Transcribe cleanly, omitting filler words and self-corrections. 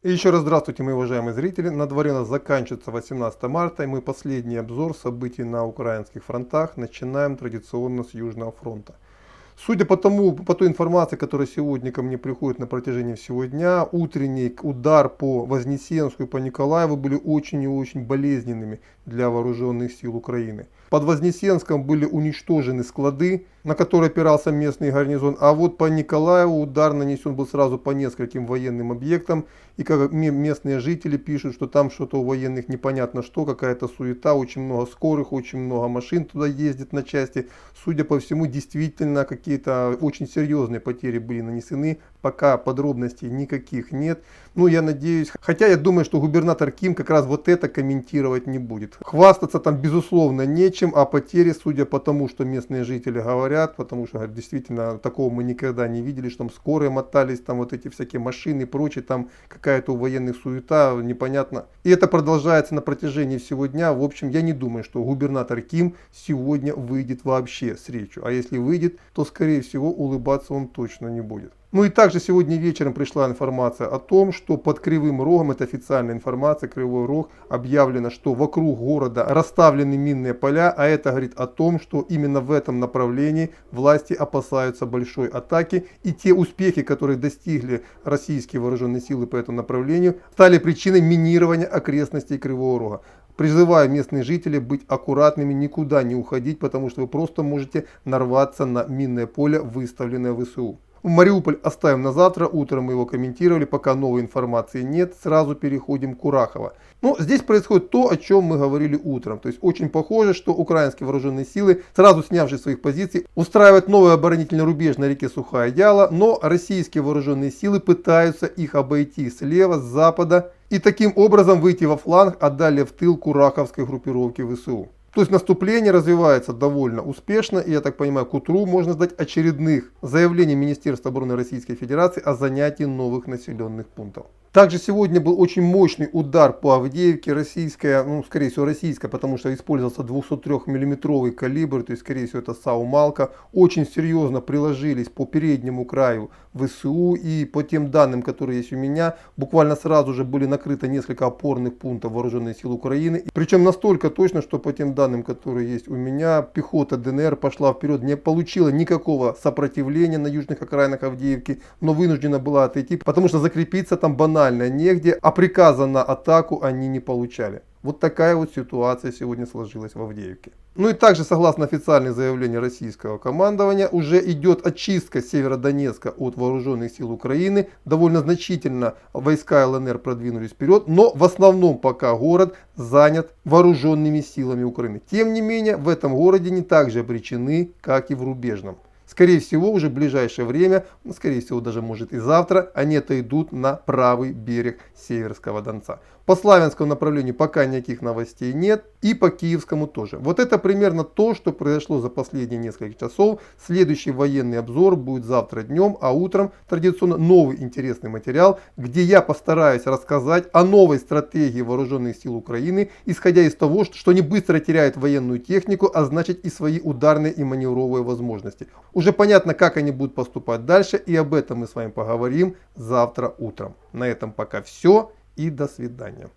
И еще раз здравствуйте, мои уважаемые зрители. На дворе у нас заканчивается 18 марта, и мы последний обзор событий на украинских фронтах начинаем традиционно с Южного фронта. Судя по той информации, которая сегодня ко мне приходит на протяжении всего дня, утренний удар по Вознесенску и по Николаеву были очень и очень болезненными для вооруженных сил Украины. Под Вознесенском были уничтожены склады, на которые опирался местный гарнизон, а вот по Николаеву удар нанесен был сразу по нескольким военным объектам. И как местные жители пишут, что там что-то у военных непонятно что, какая-то суета, очень много скорых, очень много машин туда ездит на части. Судя по всему, действительно какие-то очень серьезные потери были нанесены. Пока подробностей никаких нет. Ну, я надеюсь, хотя я думаю, что губернатор Ким как раз вот это комментировать не будет. Хвастаться там безусловно нечем, а потери, судя по тому, что местные жители говорят, потому что говорят, действительно такого мы никогда не видели, что там скорые мотались, там вот эти всякие машины и прочее, там какая-то у военных суета, непонятно. И это продолжается на протяжении всего дня. В общем, я не думаю, что губернатор Ким сегодня выйдет вообще с речью. А если выйдет, то скорее всего улыбаться он точно не будет. Ну и также сегодня вечером пришла информация о том, что под Кривым Рогом, это официальная информация, Кривой Рог, объявлено, что вокруг города расставлены минные поля, а это говорит о том, что именно в этом направлении власти опасаются большой атаки, и те успехи, которые достигли российские вооруженные силы по этому направлению, стали причиной минирования окрестностей Кривого Рога. Призываю местных жителей быть аккуратными, никуда не уходить, потому что вы просто можете нарваться на минное поле, выставленное ВСУ. Мариуполь оставим на завтра, утром мы его комментировали, пока новой информации нет, сразу переходим к Курахово. Но здесь происходит то, о чем мы говорили утром, то есть очень похоже, что украинские вооруженные силы, сразу снявшись своих позиций, устраивают новый оборонительный рубеж на реке Сухая Яла, но российские вооруженные силы пытаются их обойти слева, с запада и таким образом выйти во фланг, а далее в тыл кураховской группировки ВСУ. То есть наступление развивается довольно успешно, и я так понимаю, к утру можно ждать очередных заявлений Министерства обороны Российской Федерации о занятии новых населенных пунктов. Также сегодня был очень мощный удар по Авдеевке, российская, ну скорее всего российская, потому что использовался 203 миллиметровый калибр, то есть скорее всего это САУ «Малка». Очень серьезно приложились по переднему краю ВСУ, и по тем данным, которые есть у меня, буквально сразу же были накрыты несколько опорных пунктов вооруженных сил Украины. Причем настолько точно, что по тем данным, которые есть у меня, пехота ДНР пошла вперед, не получила никакого сопротивления на южных окраинах Авдеевки, но вынуждена была отойти, потому что закрепиться там банально негде, а приказа на атаку они не получали. Вот такая вот ситуация сегодня сложилась в Авдеевке. Ну и также, согласно официальным заявлениям российского командования, уже идет очистка Северодонецка от вооруженных сил Украины. Довольно значительно войска ЛНР продвинулись вперед, но в основном пока город занят вооруженными силами Украины. Тем не менее, в этом городе не так же обречены, как и в рубежном. Скорее всего, уже в ближайшее время, скорее всего, даже может и завтра, они отойдут на правый берег Северского Донца. По Славянскому направлению пока никаких новостей нет, и по Киевскому тоже. Вот это примерно то, что произошло за последние несколько часов. Следующий военный обзор будет завтра днем, а утром традиционно новый интересный материал, где я постараюсь рассказать о новой стратегии вооруженных сил Украины, исходя из того, что они быстро теряют военную технику, а значит и свои ударные и маневровые возможности. Уже понятно, как они будут поступать дальше, и об этом мы с вами поговорим завтра утром. На этом пока все, и до свидания.